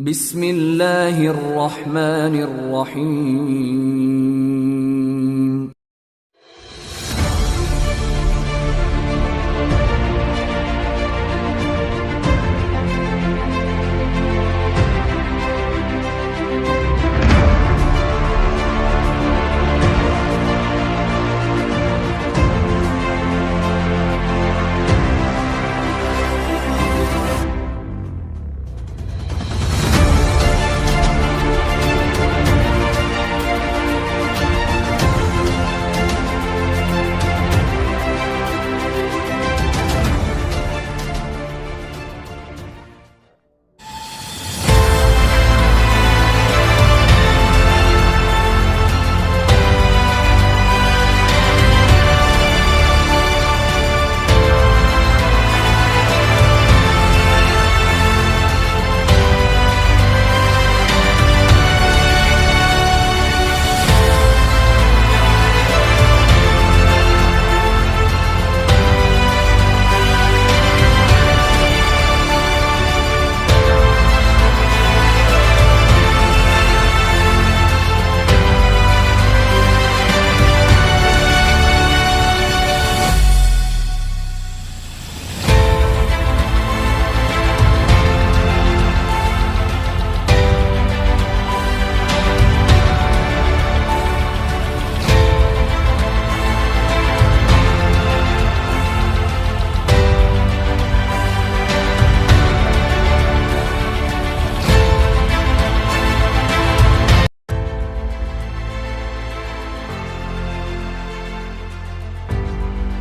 Bismillahirrahmanirrahim.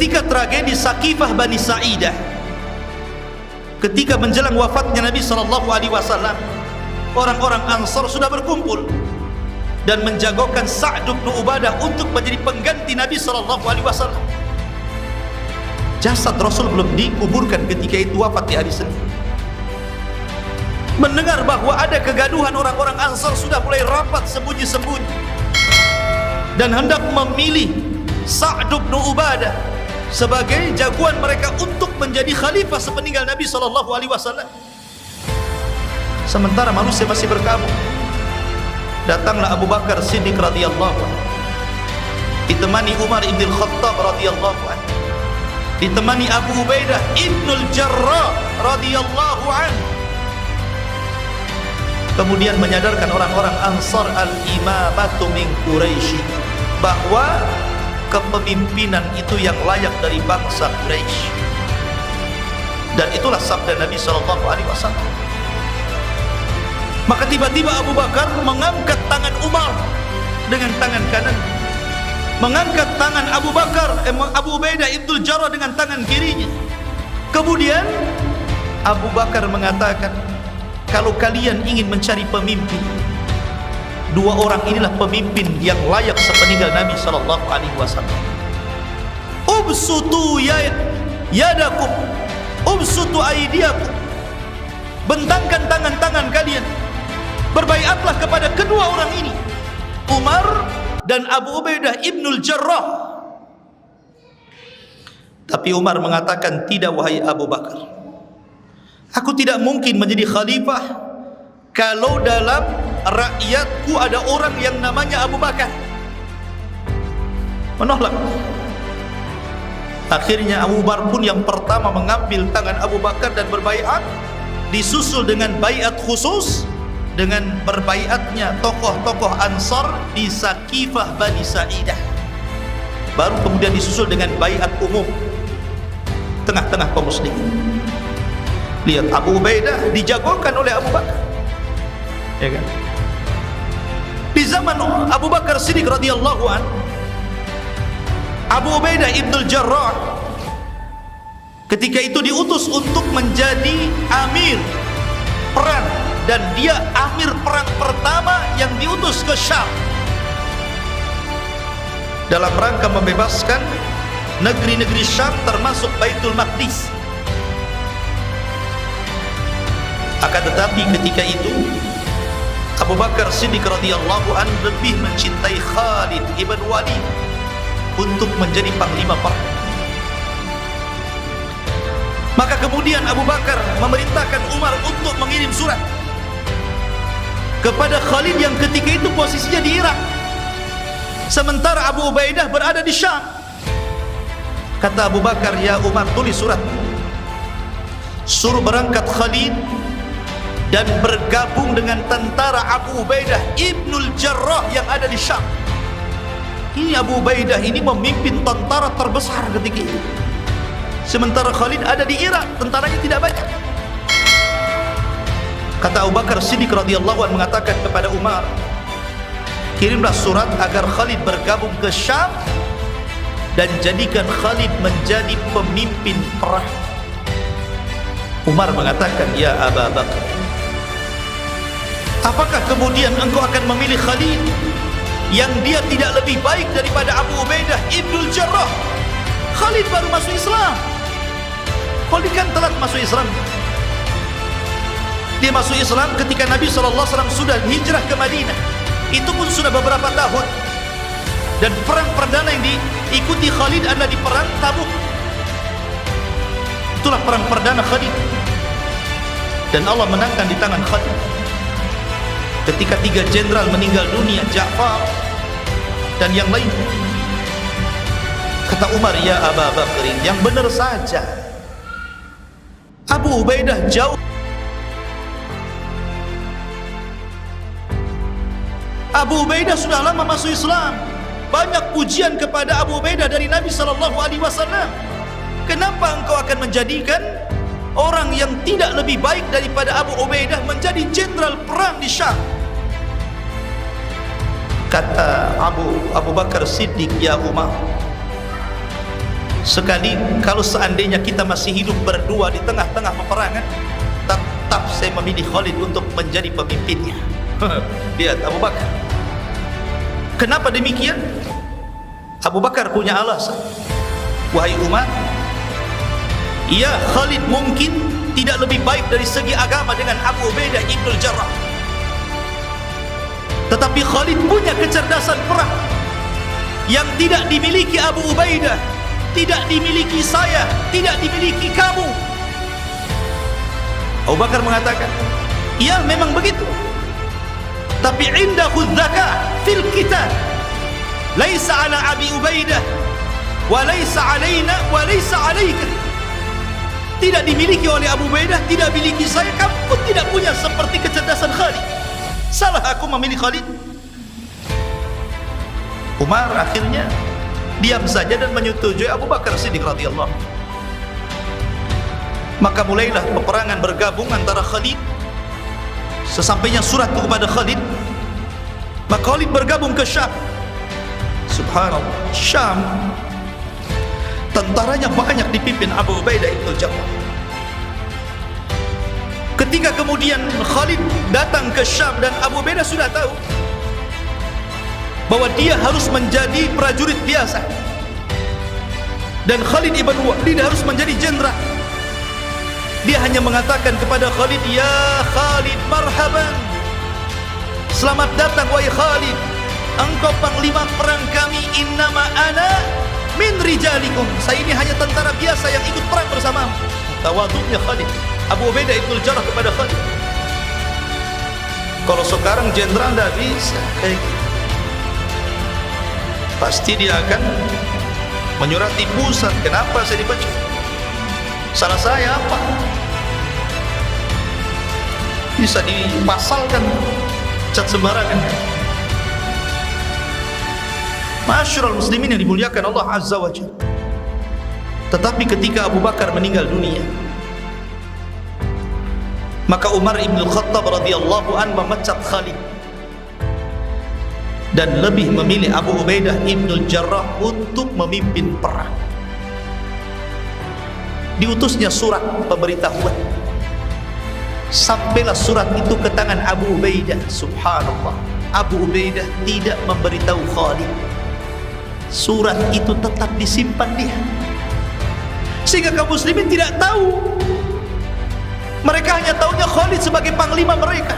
Ketika tragedi Sakifah Bani Sa'idah, ketika menjelang wafatnya Nabi SAW, orang-orang Ansar sudah berkumpul dan menjagokan Sa'd bin Ubadah untuk menjadi pengganti Nabi SAW. Jasad Rasul belum dikuburkan ketika itu wafat di hari Senin. Mendengar bahwa ada kegaduhan, orang-orang Ansar sudah mulai rapat sembunyi-sembunyi dan hendak memilih Sa'd bin Ubadah sebagai jagoan mereka untuk menjadi khalifah sepeninggal Nabi SAW. Sementara manusia masih berkabung, datanglah Abu Bakar Siddiq radhiyallahu anhu, ditemani Umar ibn Khattab radhiyallahu anhu, ditemani Abu Ubaidah ibn al-Jarrah radhiyallahu anhu. Kemudian menyadarkan orang-orang Ansar al-imamatu min Quraisy, bahwa kepemimpinan itu yang layak dari bangsa Quraisy. Dan itulah sabda Nabi SAW. Maka tiba-tiba Abu Bakar mengangkat tangan Umar dengan tangan kanan, mengangkat tangan Abu Ubaidah ibn Jarrah dengan tangan kirinya. Kemudian Abu Bakar mengatakan, kalau kalian ingin mencari pemimpin, dua orang inilah pemimpin yang layak sepeninggal Nabi SAW. Ubsutu yadakum, ubsutu aydiakum, bentangkan tangan-tangan kalian, berbaiatlah kepada kedua orang ini, Umar dan Abu Ubaidah ibnul Jarrah. Tapi Umar mengatakan, tidak wahai Abu Bakar, aku tidak mungkin menjadi khalifah kalau dalam rakyatku ada orang yang namanya Abu Bakar. Menolak. Akhirnya Abu Bakar pun yang pertama mengambil tangan Abu Bakar dan berbaiat, disusul dengan baiat khusus dengan berbaiatnya tokoh-tokoh Ansar di Sakifah Bani Sa'idah. Baru kemudian disusul dengan baiat umum tengah-tengah kaum muslimin. Lihat, Abu Ubaidah dijagokan oleh Abu Bakar, ya kan? Di zaman Abu Bakar Siddiq radhiyallahu anhu, Abu Ubaidah ibnul Jarrah ketika itu diutus untuk menjadi amir perang, dan dia amir perang pertama yang diutus ke Syam dalam rangka membebaskan negeri-negeri Syam termasuk Baitul Maqdis. Akan tetapi ketika itu Abu Bakar Siddiq radhiyallahu anhu lebih mencintai Khalid ibn Walid untuk menjadi panglima perang. Maka kemudian Abu Bakar memerintahkan Umar untuk mengirim surat kepada Khalid yang ketika itu posisinya di Irak, sementara Abu Ubaidah berada di Syam. Kata Abu Bakar, ya Umar, tulis surat, suruh berangkat Khalid dan bergabung dengan tentara Abu Ubaidah Ibnul Jarrah yang ada di Syam. Ini Abu Ubaidah ini memimpin tentara terbesar ketika itu, sementara Khalid ada di Irak, tentaranya tidak banyak. Kata Abu Bakar Siddiq radhiyallahu anhu mengatakan kepada Umar, kirimlah surat agar Khalid bergabung ke Syam dan jadikan Khalid menjadi pemimpin perang. Umar mengatakan, ya Abu Bakar, apakah kemudian engkau akan memilih Khalid yang dia tidak lebih baik daripada Abu Ubaidah Ibnul Jarrah? Khalid baru masuk Islam. Khalid kan telat masuk Islam. Dia masuk Islam ketika Nabi SAW sudah hijrah ke Madinah. Itu pun sudah beberapa tahun. Dan perang perdana yang diikuti Khalid adalah di perang Tabuk. Itulah perang perdana Khalid, dan Allah menangkan di tangan Khalid. Ketika 3 jenderal meninggal dunia, Ja'far dan yang lain. Kata Umar, ya Abu Bakar, yang benar saja, Abu Ubaidah jauh. Abu Ubaidah sudah lama masuk Islam. Banyak pujian kepada Abu Ubaidah dari Nabi SAW. Kenapa engkau akan menjadikan orang yang tidak lebih baik daripada Abu Ubaidah menjadi jenderal perang di Syam? Kata Abu Bakar Siddiq, ya Umar, sekali kalau seandainya kita masih hidup berdua di tengah-tengah peperangan, tetap saya memilih Khalid untuk menjadi pemimpinnya. Lihat Abu Bakar. Kenapa demikian? Abu Bakar punya alasan. Wahai Umar, ya Khalid mungkin tidak lebih baik dari segi agama dengan Abu Ubaidah Ibnul Jarrah, tetapi Khalid punya kecerdasan perang yang tidak dimiliki Abu Ubaidah, tidak dimiliki saya, tidak dimiliki kamu. Abu Bakar mengatakan, ya memang begitu, tapi indahu dzaka fil qital laisa ala Abi Ubaidah wa laisa alaina wa laisa alaika. Tidak dimiliki oleh Abu Ubaidah, tidak dimiliki saya, kamu pun tidak punya seperti kecerdasan Khalid. Salah aku memilih Khalid? Umar akhirnya diam saja dan menyetujui Abu Bakar Siddiq radhiyallahu. Maka mulailah peperangan bergabung antara Khalid. Sesampainya surat kepada Khalid, maka Khalid bergabung ke Syam. Subhanallah, Syam tentaranya banyak dipimpin Abu Ubaidah Ibnul Jarrah. Ketika kemudian Khalid datang ke Syam dan Abu Ubaidah sudah tahu bahwa dia harus menjadi prajurit biasa dan Khalid ibn Walid harus menjadi jenderal, dia hanya mengatakan kepada Khalid, ya Khalid, marhaban, selamat datang wahai Khalid, engkau panglima perang kami. Innama ana min rijalikum, saya ini hanya tentara biasa yang ikut perang bersamamu. Tawadhu'nya Khalid, Abu Ubaidah Ibnul Jarrah kepada Khalid. Kalau sekarang jenderal tidak bisa kayak gitu, pasti dia akan menyurati pusat, kenapa saya dipecat, salah saya apa, bisa dipasalkan cat sembarangan. Masyarul muslimin yang dimuliakan Allah Azza wa Jalla. Tetapi ketika Abu Bakar meninggal dunia, maka Umar ibn Khattab radhiyallahu anhu memecat Khalid dan lebih memilih Abu Ubaidah Ibnul Jarrah untuk memimpin perang. Diutusnya surat pemberitahuan. Sampailah surat itu ke tangan Abu Ubaidah. Subhanallah, Abu Ubaidah tidak memberitahu Khalid. Surat itu tetap disimpan dia, sehingga kaum muslimin tidak tahu. Mereka hanya tahunya Khalid sebagai panglima mereka,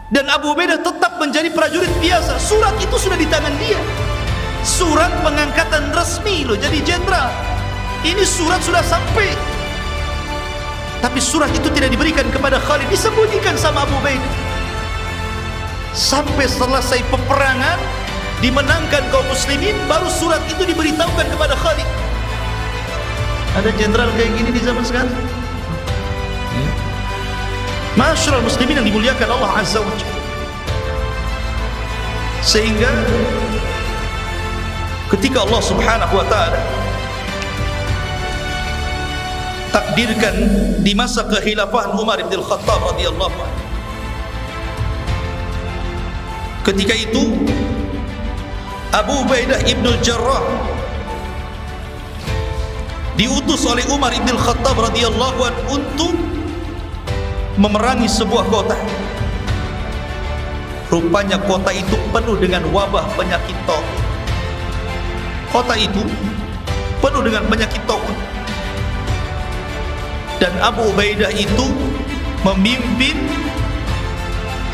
dan Abu Ubaidah tetap menjadi prajurit biasa. Surat itu sudah di tangan dia, surat pengangkatan resmi loh jadi jenderal. Ini surat sudah sampai, tapi surat itu tidak diberikan kepada Khalid, disembunyikan sama Abu Ubaidah. Sampai selesai peperangan, dimenangkan kaum muslimin, baru surat itu diberitahukan kepada Khalid. Ada jenderal kayak gini di zaman sekarang? Ma'asyiral muslimin yang dimuliakan Allah Azza wa Jalla. Sehingga ketika Allah Subhanahu wa taala takdirkan di masa kekhilafahan Umar bin Khattab radhiyallahu anhu, ketika itu Abu Ubaidah ibn Jarrah diutus oleh Umar bin Khattab radhiyallahu anhu untuk memerangi sebuah kota. Rupanya kota itu penuh dengan wabah penyakit taun. Kota itu penuh dengan penyakit taun. Dan Abu Ubaidah itu memimpin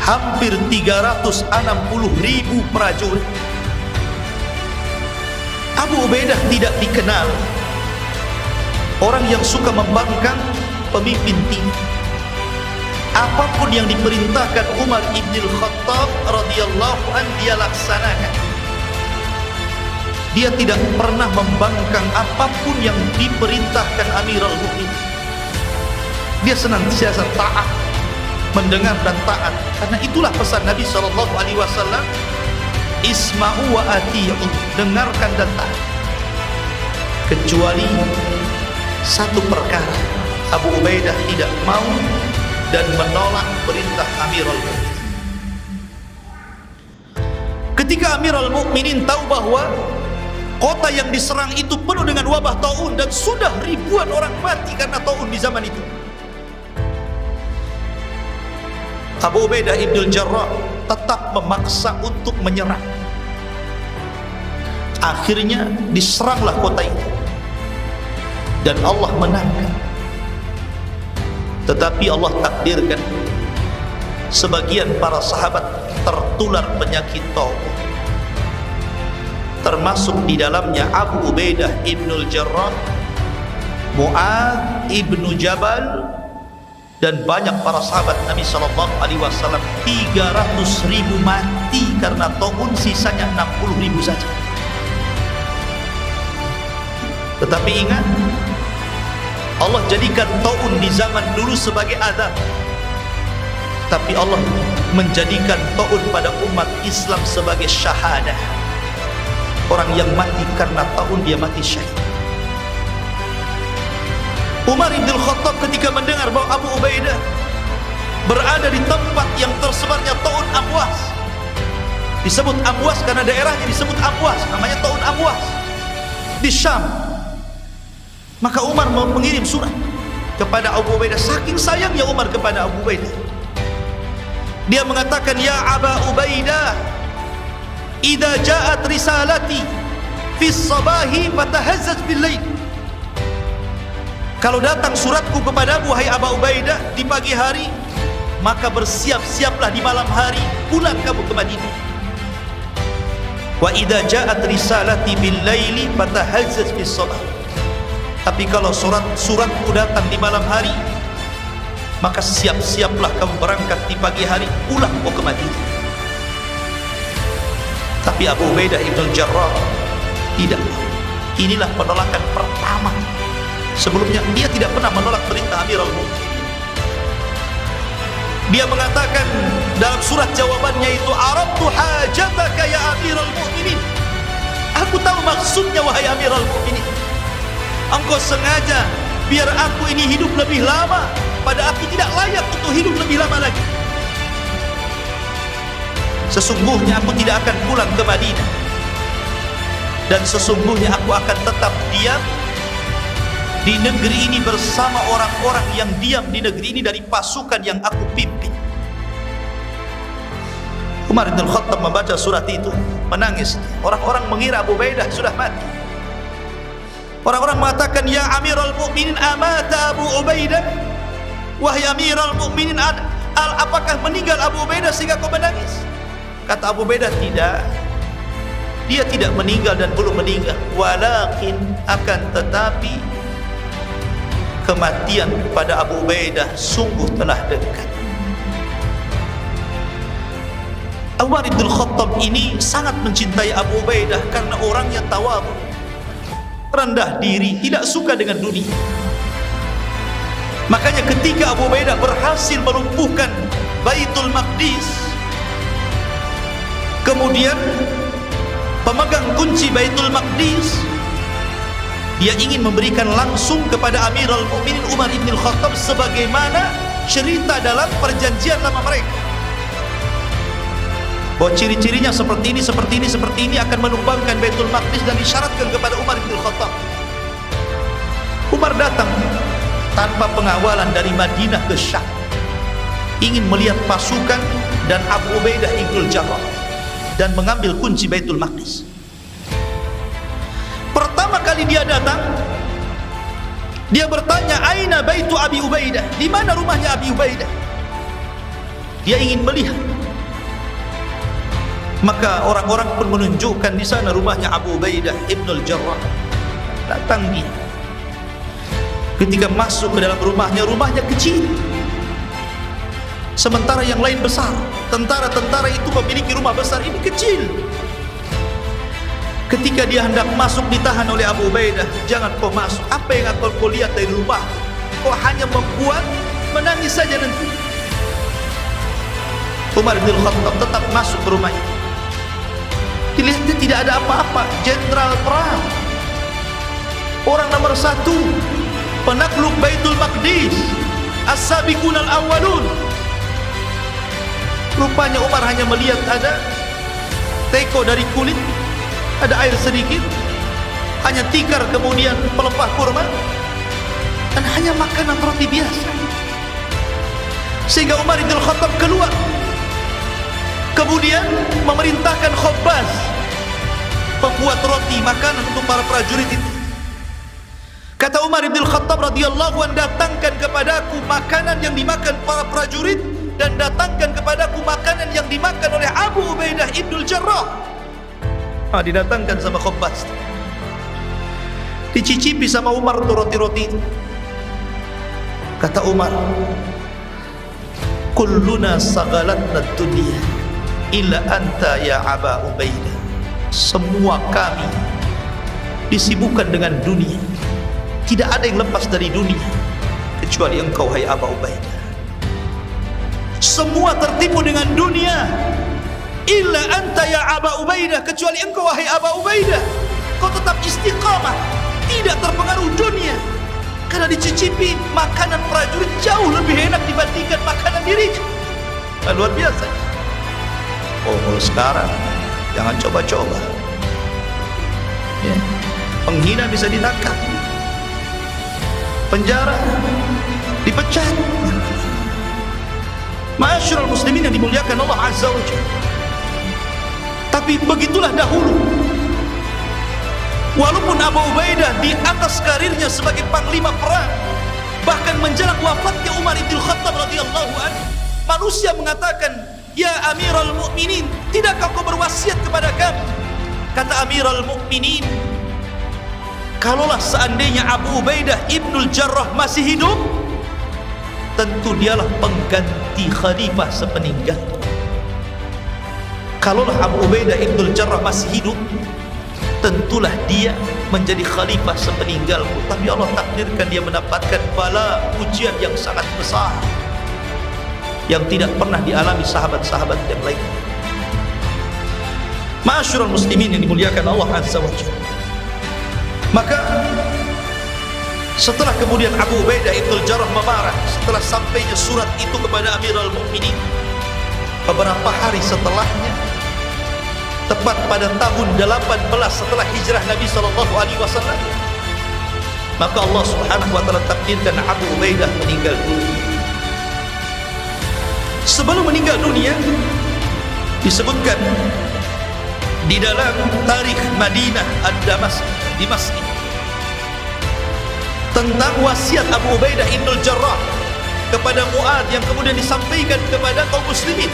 hampir 360.000 prajurit. Abu Ubaidah tidak dikenal orang yang suka membangkang pemimpin tinggi. Apapun yang diperintahkan Umar ibn Khattab radhiyallahu anhu dia laksanakan. Dia tidak pernah membangkang apapun yang diperintahkan Amirul Mukminin. Dia senantiasa taat, mendengar dan taat. Karena itulah pesan Nabi SAW, isma'u wa ati'u, dengarkan dan taat. Kecuali satu perkara, Abu Ubaidah tidak mau dan menolak perintah Amirul Mukminin. Ketika Amirul Mukminin tahu bahwa kota yang diserang itu penuh dengan wabah taun dan sudah ribuan orang mati karena taun di zaman itu, Abu Ubaidah ibn Jarrah tetap memaksa untuk menyerang. Akhirnya diseranglah kota itu dan Allah menangkan. Tetapi Allah takdirkan sebagian para sahabat tertular penyakit taun, termasuk di dalamnya Abu Ubaidah ibn Jarrah, Mu'adz ibn Jabal, dan banyak para sahabat Nabi SAW. 300.000 mati karena taun, sisanya 60.000 saja. Tetapi ingat, Allah jadikan taun di zaman dulu sebagai adab, tapi Allah menjadikan taun pada umat Islam sebagai syahadah. Orang yang mati karena taun, dia mati syahid. Umar bin Khattab ketika mendengar bahwa Abu Ubaidah berada di tempat yang tersebarnya taun Amwas, disebut Amwas karena daerahnya disebut Amwas, namanya taun Amwas di Syam, maka Umar mengirim surat kepada Abu Ubaidah. Saking sayangnya Umar kepada Abu Ubaidah, dia mengatakan, ya Aba Ubaidah, idza ja'at risalati fi sabahi fatahazzaz bil lail. Kalau datang suratku kepadamu wahai Aba Ubaidah di pagi hari, maka bersiap-siaplah di malam hari, pulang kamu ke Madinah. Wa idza ja'at risalati bil laili fatahazzaz bis sabah. Tapi kalau suratku datang di malam hari, maka siap-siaplah kamu berangkat di pagi hari, pulang kau ke Madinah. Tapi Abu Ubaidah ibn Jarrah tidak. Inilah penolakan pertama. Sebelumnya dia tidak pernah menolak perintah Amirul Mukminin. Dia mengatakan dalam surat jawabannya itu, arabtu hajataka ya Amirul Mukminin. Aku tahu maksudnya wahai Amirul Mukminin. Engkau sengaja biar aku ini hidup lebih lama, pada aku tidak layak untuk hidup lebih lama lagi. Sesungguhnya aku tidak akan pulang ke Madinah, dan sesungguhnya aku akan tetap diam di negeri ini bersama orang-orang yang diam di negeri ini dari pasukan yang aku pimpin. Umar bin Khattab membaca surat itu, menangis. Orang-orang mengira Abu Ubaidah sudah mati. Orang-orang mengatakan, ya Amirul Mukminin, amata Abu Ubaidah? Wahai Amirul Mukminin, apakah meninggal Abu Ubaidah sehingga kau menangis? Kata Abu Ubaidah, tidak. Dia tidak meninggal dan belum meninggal. Walakin, akan tetapi kematian pada Abu Ubaidah sungguh telah dekat. Umar bin Khattab ini sangat mencintai Abu Ubaidah karena orangnya tawadhu, rendah diri, tidak suka dengan dunia. Makanya ketika Abu Ubaidah berhasil melumpuhkan Baitul Maqdis, kemudian pemegang kunci Baitul Maqdis, dia ingin memberikan langsung kepada Amirul Mukminin Umar bin Khattab sebagaimana cerita dalam perjanjian lama mereka, bahwa ciri-cirinya seperti ini akan menumbangkan Baitul Maqdis, dan disyaratkan kepada Umar bin Khattab. Umar datang tanpa pengawalan dari Madinah ke Syam, ingin melihat pasukan dan Abu Ubaidah Ibnul Jarrah, dan mengambil kunci Baitul Maqdis. Pertama kali dia datang, dia bertanya, "Aina baitu Abi Ubaidah?" Di mana rumahnya Abi Ubaidah? Dia ingin melihat. Maka orang-orang pun menunjukkan di sana rumahnya Abu Ubaidah Ibnul Jarrah. Datang dia. Ketika masuk ke dalam rumahnya, rumahnya kecil, sementara yang lain besar. Tentara-tentara itu memiliki rumah besar, ini kecil. Ketika dia hendak masuk, ditahan oleh Abu Ubaidah. "Jangan kau masuk, apa yang akan kau lihat dari rumah? Kau hanya membuat menangis saja nanti." Umar bin Khattab tetap masuk ke rumah itu. Dilihatnya tidak ada apa-apa. Jenderal perang, orang nomor 1, penakluk Baitul Maqdis, as-sabiqun al-awwalun. Rupanya Umar hanya melihat ada teko dari kulit, ada air sedikit, hanya tikar, kemudian pelepah kurma, dan hanya makanan roti biasa. Sehingga Umar bin Khattab keluar, kemudian memerintahkan Khabbaz, pembuat roti makanan untuk para prajurit itu. Kata Umar bin Khattab radhiyallahu anhu, "Datangkan kepadaku makanan yang dimakan para prajurit, dan datangkan kepadaku makanan yang dimakan oleh Abu Ubaidah Ibnul Jarrah." Didatangkan sama Khabbaz, dicicipi sama Umar tuh roti-roti itu. Kata Umar, "Kulluna sagalatna dunya illa anta ya Aba Ubaidah." Semua kami disibukkan dengan dunia, tidak ada yang lepas dari dunia kecuali engkau, hai Aba Ubaidah. Semua tertipu dengan dunia, illa anta ya Aba Ubaidah, kecuali engkau wahai Aba Ubaidah. Kau tetap istiqamah, tidak terpengaruh dunia, karena dicicipi makanan prajurit jauh lebih enak dibandingkan makanan dirinya. Luar biasa. Oh, sekarang jangan coba-coba ya. Penghina bisa ditangkap, penjara, dipecat. Ma'asyiral muslimin yang dimuliakan Allah Azza wa Jalla. Tapi begitulah dahulu. Walaupun Abu Ubaidah di atas karirnya sebagai panglima perang, bahkan menjelang wafatnya Umar bin Khattab radhiyallahu anhu, manusia mengatakan, "Ya Amirul Mukminin, tidakkah kau berwasiat kepada kami?" Kata Amirul Mukminin, "Kalaulah seandainya Abu Ubaidah Ibnul Jarrah masih hidup, tentu dialah pengganti khalifah sepeninggalku. Kalaulah Abu Ubaidah Ibnul Jarrah masih hidup, tentulah dia menjadi khalifah sepeninggalku. Tapi Allah takdirkan dia mendapatkan bala, ujian yang sangat besar yang tidak pernah dialami sahabat-sahabat yang lain." Ma'asyiral muslimin yang dimuliakan Allah Azza wa Jalla. Maka setelah kemudian Abu Ubaidah Ibnul Jarrah memarah setelah sampainya surat itu kepada Amirul Mukminin, beberapa hari setelahnya, tepat pada tahun 18 setelah hijrah Nabi SAW, maka Allah Subhanahu wa taala takdirkan Abu Ubaidah meninggal dunia. Sebelum meninggal dunia, disebutkan di dalam tarikh Madinah Ad-Damasqi tentang wasiat Abu Ubaidah Ibnul Jarrah kepada Mu'adz yang kemudian disampaikan kepada kaum muslimin.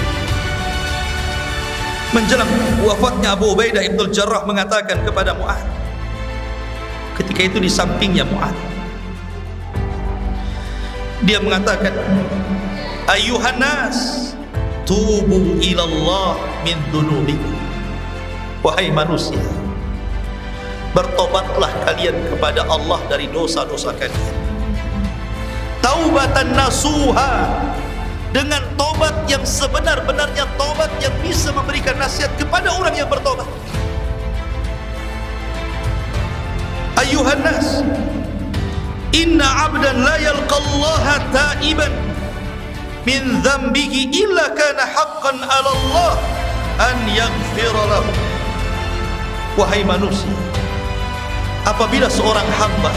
Menjelang wafatnya Abu Ubaidah Ibnul Jarrah mengatakan kepada Mu'adz, ketika itu di sampingnya Mu'adz, dia mengatakan, "Ayyuhan nas, tubu ilallah min dunubikum. Wahai manusia, bertobatlah kalian kepada Allah dari dosa-dosa kalian. Taubatan nasuha, dengan tobat yang sebenar-benarnya tobat yang bisa memberikan nasihat kepada orang yang bertobat. Ayuhan nas, inna abdan la yalqallaha taiban min dhanbihi illa kana haqqan 'ala Allah an yaghfira lahu. Wahai manusia, apabila seorang hamba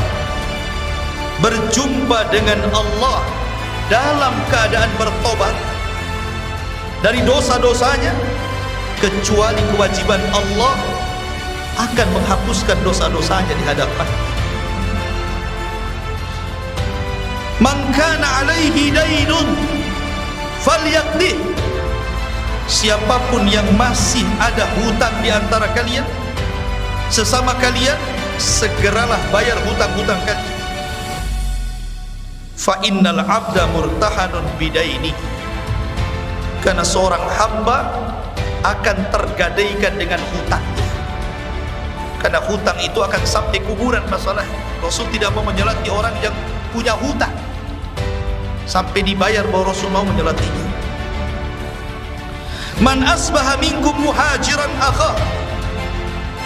berjumpa dengan Allah dalam keadaan bertobat dari dosa-dosanya, kecuali kewajiban Allah akan menghapuskan dosa-dosanya di hadapan. Man kana alaihi dainun falyaqdih. Siapapun yang masih ada hutang di antara kalian, sesama kalian, segeralah bayar hutang-hutang kalian. Fa innal abda murtahanun bidaini. Karena seorang hamba akan tergadaikan dengan hutangnya. Karena hutang itu akan sampai kuburan masalah. Rasul tidak mau menyelati orang yang punya hutang sampai dibayar, baru Rasul mau menyelatinya. Man asbaha minkum muhajiran akhah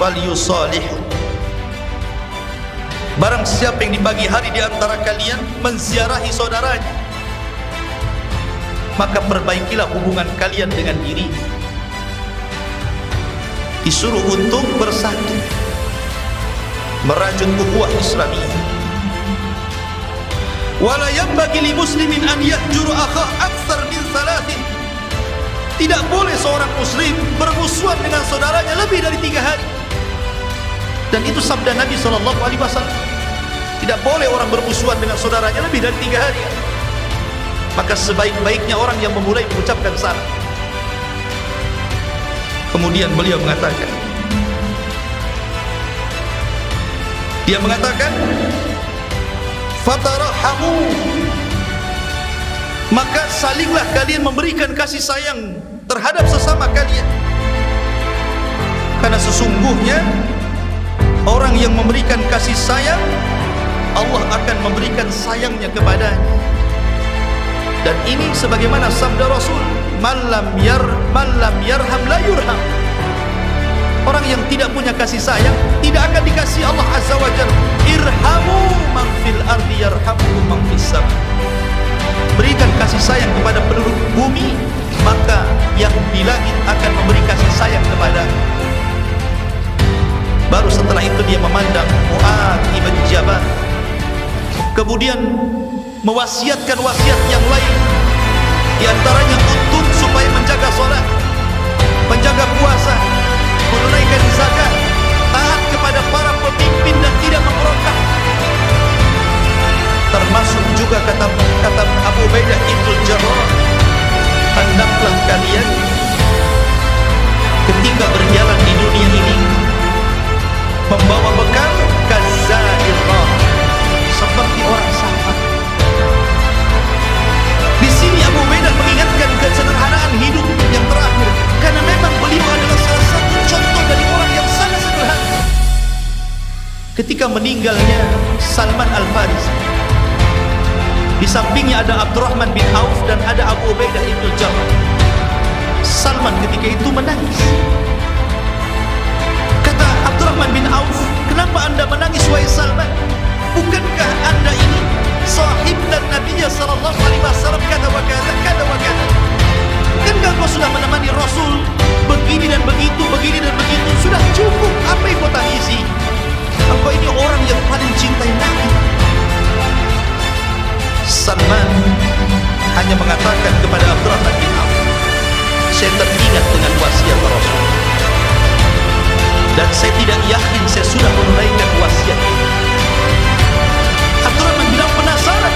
falyusalihu. Barang siapa yang di pagi hari di antara kalian menziarahi saudaranya, maka perbaikilah hubungan kalian dengan diri. Disuruh untuk bersatu, merajut ukhuwah Islamiyah. Wala yanbaghi li muslimin an yahjura akhah aktsar min thalathin. Tidak boleh seorang muslim bermusuhan dengan saudaranya lebih dari 3 hari. Dan itu sabda Nabi SAW. Tidak boleh orang bermusuhan dengan saudaranya lebih dari 3 hari. Maka sebaik-baiknya orang yang memulai mengucapkan salam. Kemudian beliau mengatakan, fatarahamu, maka salinglah kalian memberikan kasih sayang terhadap sesama kalian. Karena sesungguhnya orang yang memberikan kasih sayang, Allah akan memberikan sayangnya kepadanya. Dan ini sebagaimana sabda Rasul, man lam yarham la yurham. Orang yang tidak punya kasih sayang tidak akan dikasih Allah Azza wa Jalla. Irhamu man fil ardi yarhamukum man fis sama. Berikan kasih sayang kepada penduduk bumi, maka yang di langit akan memberi kasih sayang kepada. Baru setelah itu dia memandang Mu'adz ibn Jabal, kemudian mewasiatkan wasiat yang lain, di antaranya untuk supaya menjaga salat, menjaga puasa, menunaikan zakat, taat kepada para pemimpin dan tidak memberontak. Termasuk juga kata Abu Ubaidah ibnul Jarrah, hendaklah kalian ketika berjalan di dunia ini membawa bekal kazairah, seperti orang safar. Di sini Abu Ubaidah mengingatkan kesederhanaan hidup yang terakhir, karena memang beliau adalah salah satu contoh dari orang yang sangat sederhana. Ketika meninggalnya Salman Al-Farisi, di sampingnya ada Abdurrahman bin Auf dan ada Abu Ubaidah ibnul Jarrah. Salman ketika itu menangis. Kata Abdurrahman bin Auf, kenapa anda menangis wahai Salman? Bukankah anda ini sahib dan Nabi sallallahu alaihi wasallam kata wa kata. Bukankah kau sudah menemani Rasul begini dan begitu, sudah cukup, apa yang kau tangisi? Engkau ini orang yang paling cintai Nabi. Salman hanya mengatakan kepada Abdurrahman bin Auf, saya teringat dengan wasiat Rasul dan saya tidak yakin saya sudah menunaikan wasiat. Abdurrahman bin Auf penasaran,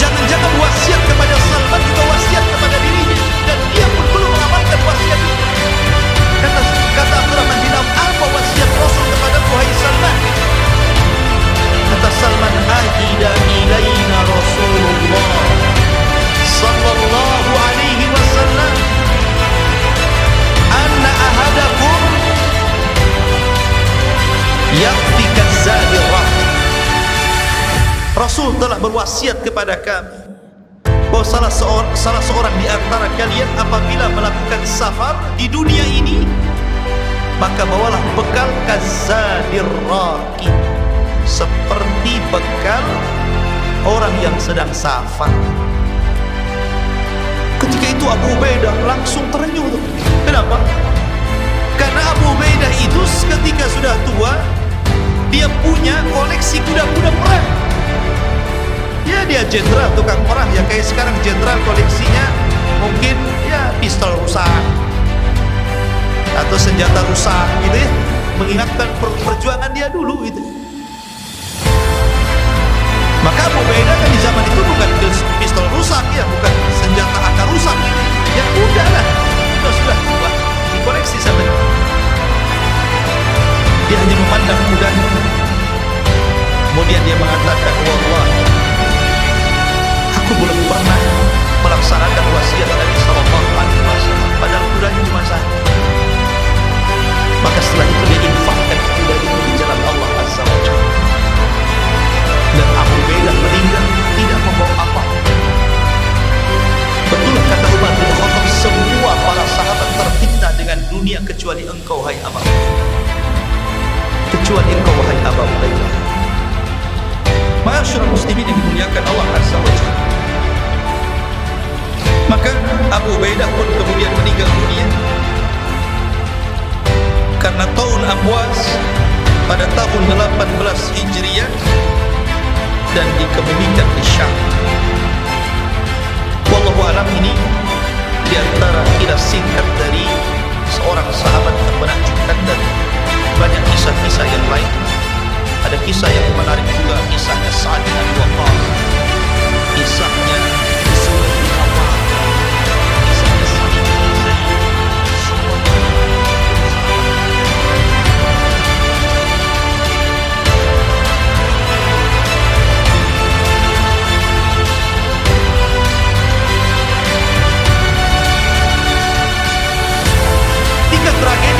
jangan-jangan wasiat kepada Salman juga wasiat kepada dirinya, dan dia pun belum mengamalkan wasiat itu. Kata Abdurrahman bin Auf, apa wasiat Rasul kepada wahai Salman? Kata Salman, ahida ilaina Rasulullah sallallahu alaihi wasallam Rasul telah berwasiat kepada kami bahwa salah seorang di antara kalian apabila melakukan safar di dunia ini, maka bawalah bekal kazadir raqib, seperti bekal orang yang sedang safar. Ketika itu Abu Ubaidah langsung terenyuh. Kenapa? Karena Abu Ubaidah itu ketika sudah tua, dia punya koleksi kuda-kuda perang. Ya, dia jenderal tukang perang, ya kayak sekarang jenderal koleksinya mungkin ya pistol rusak atau senjata rusak gitu ya, mengingatkan perjuangan dia dulu gitu. Maka Abu Ubaidah kan di zaman itu bukan pistol rusak ya, bukan senjata AK rusak gitu. Ya udah lah, sudah tua, dikoleksi sama dia. Dia hanya memandang kudanya. Kemudian dia mengatakan, wallahi, aku belum pernah melaksanakan wasiat Nabi Sallallahu Alaihi Wasallam. Padahal kudanya cuma satu. Maka setelah itu dia infakkan kuda itu di jalan Allah Azza wa Jalla. Dan Abu Ubaidah meninggal tidak membawa apa. Betul kata Umar bin Khattab, semua para sahabat terfitnah dengan dunia kecuali engkau, hai Abu. Kecuali engkau, wahai Abu Ubaidah. Ma'asyiral muslimin yang dimuliakan Allah Azza wa Jalla. Maka Abu Ubaidah pun kemudian meninggal dunia karena tahun Amwas pada tahun 18 Hijriah dan dikebumikan di Syam.